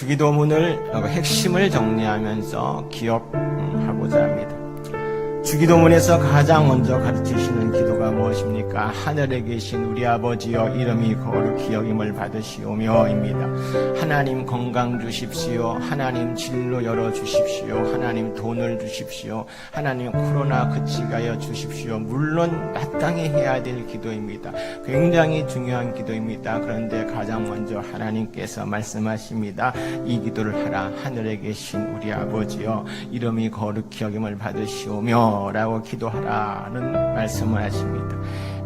주기도문을 핵심을 정리하면서 기억하고자 합니다. 주기도문에서 가장 먼저 가르치시는 기도가 무엇입니까? 하늘에 계신 우리 아버지여 이름이 거룩히 여김을 받으시오며입니다. 하나님 건강 주십시오. 하나님 진로 열어주십시오. 하나님 돈을 주십시오. 하나님 코로나 그치게 하여 주십시오. 물론 마땅히 해야 될 기도입니다. 굉장히 중요한 기도입니다. 그런데 가장 먼저 하나님께서 말씀하십니다. 이 기도를 하라. 하늘에 계신 우리 아버지여 이름이 거룩히 여김을 받으시오며 라고 기도하라는 말씀을 하십니다.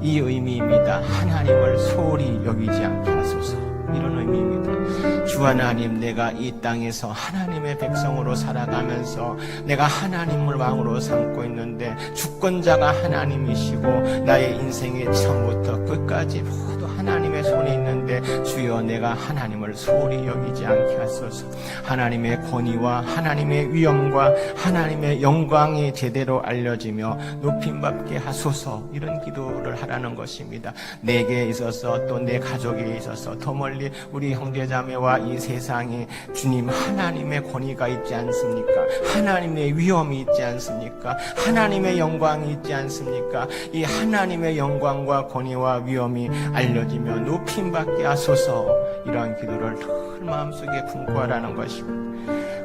이 의미입니다. 하나님을 소홀히 여기지 않게 하소서, 이런 의미입니다. 주 하나님, 내가 이 땅에서 하나님의 백성으로 살아가면서 내가 하나님을 왕으로 삼고 있는데 주권자가 하나님이시고 나의 인생의 처음부터 끝까지 모두 하나님의 손에 있는데 주여 내가 하나님을 소홀히 여기지 않게 하소서. 하나님의 권위와 하나님의 위엄과 하나님의 영광이 제대로 알려지며 높임받게 하소서, 이런 기도를 하라는 것입니다. 내게 있어서 또 내 가족에 있어서 더 멀리 우리 형제자매와 이 세상에 주님 하나님의 권위가 있지 않습니까? 하나님의 위엄이 있지 않습니까? 하나님의 영광이 있지 않습니까? 이 하나님의 영광과 권위와 위엄이 알려지며 높임받게 하소서, 이러한 기도를 늘 마음속에 품고 하라는 것입니다.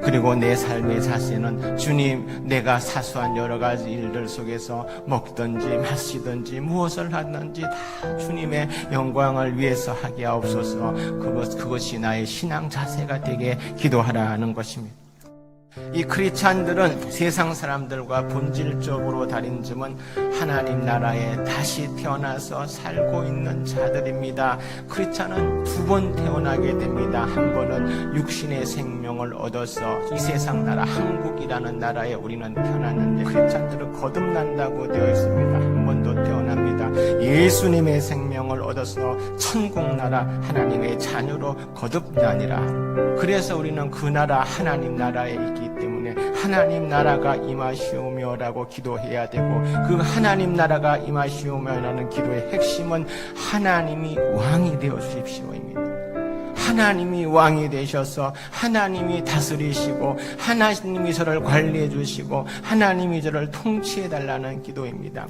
그리고 내 삶의 자세는 주님, 내가 사소한 여러 가지 일들 속에서 먹든지 마시든지 무엇을 하든지 다 주님의 영광을 위해서 하게 하옵소서. 그것이 나의 신앙 자세가 되게 기도하라는 것입니다. 이 크리스찬들은 세상 사람들과 본질적으로 다른 점은 하나님 나라에 다시 태어나서 살고 있는 자들입니다. 크리스찬은 두 번 태어나게 됩니다. 한 번은 육신의 생명을 얻어서 이 세상 나라 한국이라는 나라에 우리는 태어났는데 크리스찬들은 거듭난다고 되어 있습니다. 한 번 더 태어납니다. 예수님의 생명을 얻어서 천국 나라 하나님의 자녀로 거듭나니라. 그래서 우리는 그 나라 하나님 나라에 있기 때문에 하나님 나라가 임하시오며라고 기도해야 되고, 그 하나님 나라가 임하시오며라는 기도의 핵심은 하나님이 왕이 되어 주십시오입니다. 하나님이 왕이 되셔서 하나님이 다스리시고 하나님이 저를 관리해 주시고 하나님이 저를 통치해 달라는 기도입니다.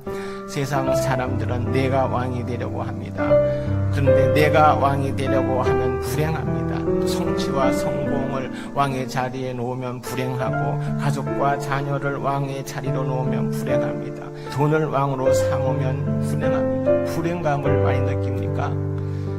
세상 사람들은 내가 왕이 되려고 합니다. 그런데 내가 왕이 되려고 하면 불행합니다. 성취와 성공을 왕의 자리에 놓으면 불행하고, 가족과 자녀를 왕의 자리로 놓으면 불행합니다. 돈을 왕으로 삼으면 불행합니다. 불행감을 많이 느낍니까?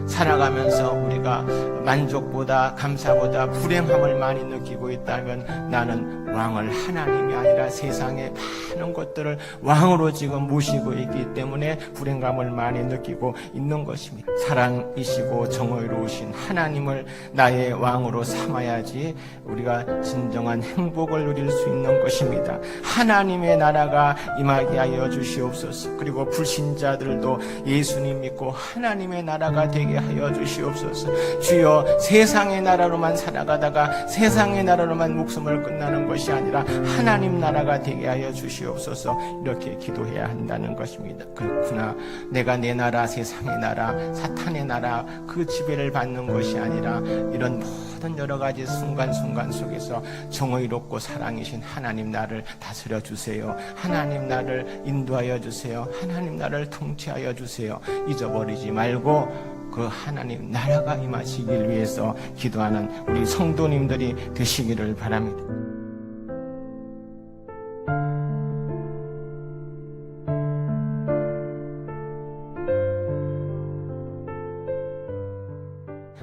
살아가면서 우리가 만족보다 감사보다 불행함을 많이 느끼고 있다면 나는 왕을 하나님이 아니라 세상의 많은 것들을 왕으로 지금 모시고 있기 때문에 불행감을 많이 느끼고 있는 것입니다. 사랑이시고 정의로우신 하나님을 나의 왕으로 삼아야지 우리가 진정한 행복을 누릴 수 있는 것입니다. 하나님의 나라가 임하게 하여 주시옵소서. 그리고 불신자들도 예수님 믿고 하나님의 나라가 되게 하여 주시옵소서. 주여, 세상의 나라로만 살아가다가 세상의 나라로만 목숨을 끝나는 것이 아니라 하나님 나라가 되게 하여 주시옵소서. 이렇게 기도해야 한다는 것입니다. 그렇구나, 내가 내 나라, 세상의 나라, 사탄의 나라 그 지배를 받는 것이 아니라 이런 모든 여러 가지 순간순간 속에서 정의롭고 사랑이신 하나님 나를 다스려 주세요. 하나님 나를 인도하여 주세요. 하나님 나를 통치하여 주세요. 잊어버리지 말고 그 하나님 나라가 임하시길 위해서 기도하는 우리 성도님들이 되시기를 바랍니다.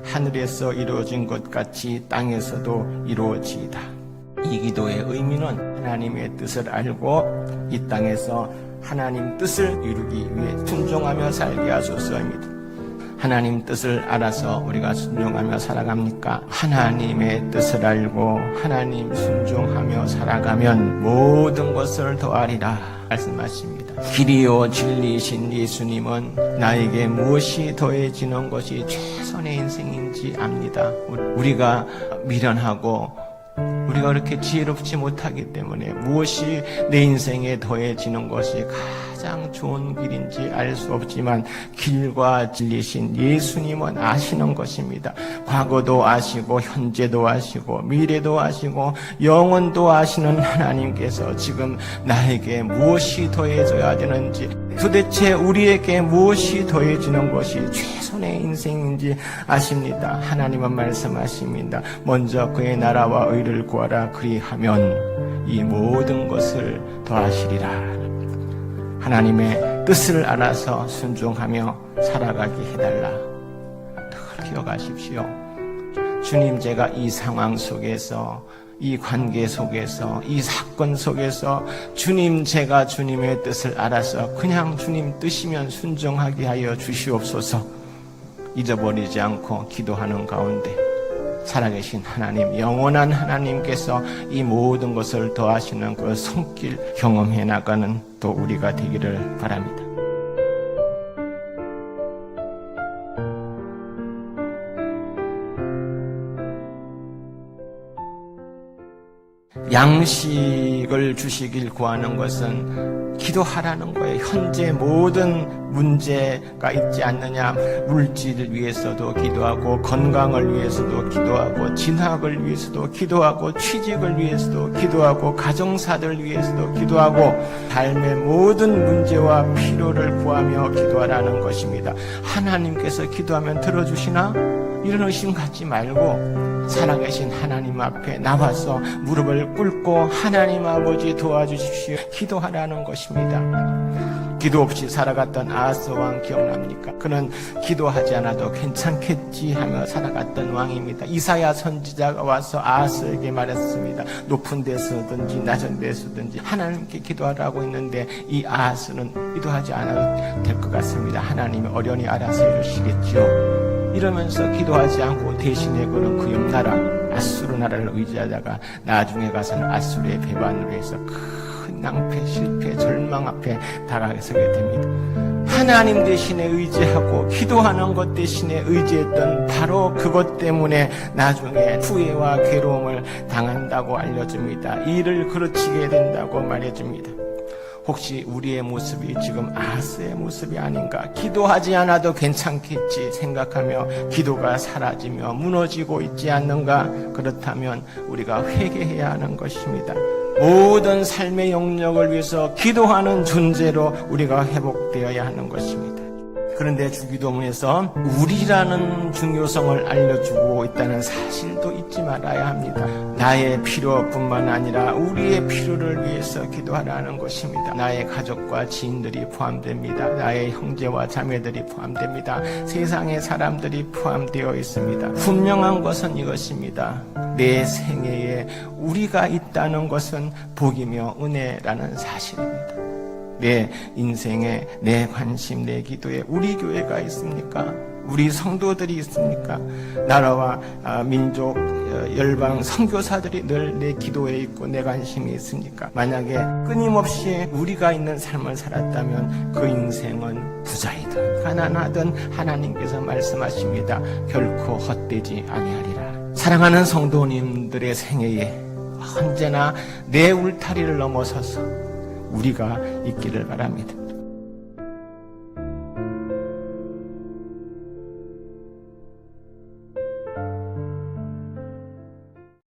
하늘에서 이루어진 것 같이 땅에서도 이루어지이다. 이 기도의 의미는 하나님의 뜻을 알고 이 땅에서 하나님 뜻을 이루기 위해 순종하며 살게 하소서입니다. 하나님 뜻을 알아서 우리가 순종하며 살아갑니까? 하나님의 뜻을 알고 하나님 순종하며 살아가면 모든 것을 더하리라 말씀하십니다. 길이요 진리이신 예수님은 나에게 무엇이 더해지는 것이 최선의 인생인지 압니다. 우리가 미련하고 우리가 그렇게 지혜롭지 못하기 때문에 무엇이 내 인생에 더해지는 것이 가장 좋은 길인지 알 수 없지만 길과 진리신 예수님은 아시는 것입니다. 과거도 아시고 현재도 아시고 미래도 아시고 영원도 아시는 하나님께서 지금 나에게 무엇이 더해져야 되는지, 도대체 우리에게 무엇이 더해지는 것이 최선의 인생인지 아십니다. 하나님은 말씀하십니다. 먼저 그의 나라와 의를 구하라. 그리하면 이 모든 것을 더하시리라. 하나님의 뜻을 알아서 순종하며 살아가게 해달라. 늘 기억하십시오. 주님, 제가 이 상황 속에서, 이 관계 속에서, 이 사건 속에서 주님, 제가 주님의 뜻을 알아서 그냥 주님 뜻이면 순종하게 하여 주시옵소서. 잊어버리지 않고 기도하는 가운데 살아계신 하나님, 영원한 하나님께서 이 모든 것을 더하시는 그 손길 경험해 나가는 또 우리가 되기를 바랍니다. 양식을 주시길 구하는 것은 기도하라는 거예요. 현재 모든 문제가 있지 않느냐, 물질을 위해서도 기도하고, 건강을 위해서도 기도하고, 진학을 위해서도 기도하고, 취직을 위해서도 기도하고, 가정사들 위해서도 기도하고, 삶의 모든 문제와 필요를 구하며 기도하라는 것입니다. 하나님께서 기도하면 들어주시나? 이런 의심 갖지 말고 살아계신 하나님 앞에 나와서 무릎을 꿇고 하나님 아버지 도와주십시오 기도하라는 것입니다. 기도 없이 살아갔던 아하스 왕 기억납니까? 그는 기도하지 않아도 괜찮겠지 하며 살아갔던 왕입니다. 이사야 선지자가 와서 아하스에게 말했습니다. 높은 데서든지 낮은 데서든지 하나님께 기도하라고 했는데 이 아하스는 기도하지 않아도 될 것 같습니다. 하나님이 어련히 알아서 해주시겠죠. 이러면서 기도하지 않고 대신에 그는 그 옆나라 아수르 나라를 의지하다가 나중에 가서는 아수르의 배반으로 해서 큰 낭패, 실패, 절망 앞에 다가서게 됩니다. 하나님 대신에 의지하고 기도하는 것 대신에 의지했던 바로 그것 때문에 나중에 후회와 괴로움을 당한다고 알려줍니다. 일을 그르치게 된다고 말해줍니다. 혹시 우리의 모습이 지금 아하스의 모습이 아닌가? 기도하지 않아도 괜찮겠지 생각하며 기도가 사라지며 무너지고 있지 않는가? 그렇다면 우리가 회개해야 하는 것입니다. 모든 삶의 영역을 위해서 기도하는 존재로 우리가 회복되어야 하는 것입니다. 그런데 주기도문에서 우리라는 중요성을 알려주고 있다는 사실도 잊지 말아야 합니다. 나의 필요뿐만 아니라 우리의 필요를 위해서 기도하라는 것입니다. 나의 가족과 지인들이 포함됩니다. 나의 형제와 자매들이 포함됩니다. 세상의 사람들이 포함되어 있습니다. 분명한 것은 이것입니다. 내 생애에 우리가 있다는 것은 복이며 은혜라는 사실입니다. 내 인생에, 내 관심, 내 기도에 우리 교회가 있습니까? 우리 성도들이 있습니까? 나라와 민족, 열방, 선교사들이 늘 내 기도에 있고 내 관심이 있습니까? 만약에 끊임없이 우리가 있는 삶을 살았다면 그 인생은 부자이든 가난하든 하나님께서 말씀하십니다. 결코 헛되지 아니하리라. 사랑하는 성도님들의 생애에 언제나 내 울타리를 넘어서서 우리가 있기를 바랍니다.